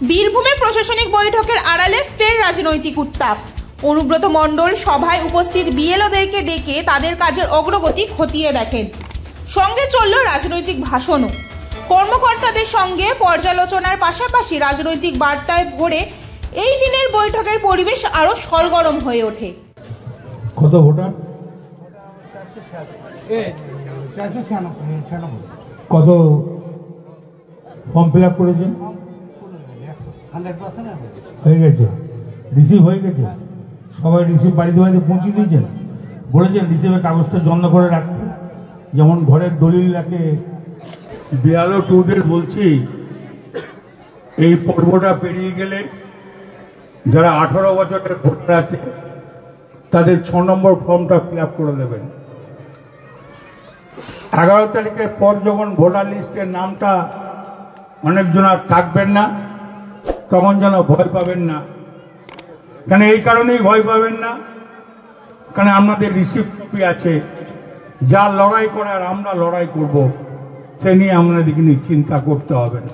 বীরভূমে প্রশাসনিক বৈঠকের আড়ালে ফের রাজনৈতিক উত্তাপ। অনুব্রত মণ্ডল সভায় উপস্থিত বিএলওদেরকে ডেকে তাদের কাজের অগ্রগতি খতিয়ে দেখেন। সঙ্গে চলল রাজনৈতিক ভাষণও। কর্মকর্তাদের সঙ্গে পর্যালোচনার পাশাপাশি রাজনৈতিক বার্তায় ভরে এই দিনের বৈঠকের পরিবেশ আরো সরগরম হয়ে ওঠে। কত ভোটার? কত ফর্ম ফিল আপ করেছেন? হয়ে গেছে, রিসিভ হয়ে গেছে, সবাই রিসিভ বাড়িতে বাড়িতে পৌঁছে দিয়েছেন। বলেছেন রিসিভের কাগজটা যত্ন করে রাখতে, যেমন ঘরের দলিল রাখে। বিয়ালো টুডের বলছি, এই পর্বটা পেরিয়ে গেলে যারা 18 বছরের ভোটার আছে তাদের 6 নম্বর ফর্মটা ফিল আপ করে দেবেন। 11 তারিখের পর যখন ভোটার লিস্টের নামটা অনেকজন আর থাকবেন না, তখন যেন ভয় পাবেন না। কেন এই কারণেই ভয় পাবেন না, কারণ আমাদের রিসিপ্ট কপি আছে। যা লড়াই করার আমরা লড়াই করব, সে নিয়ে আমাদেরকে চিন্তা করতে হবে না।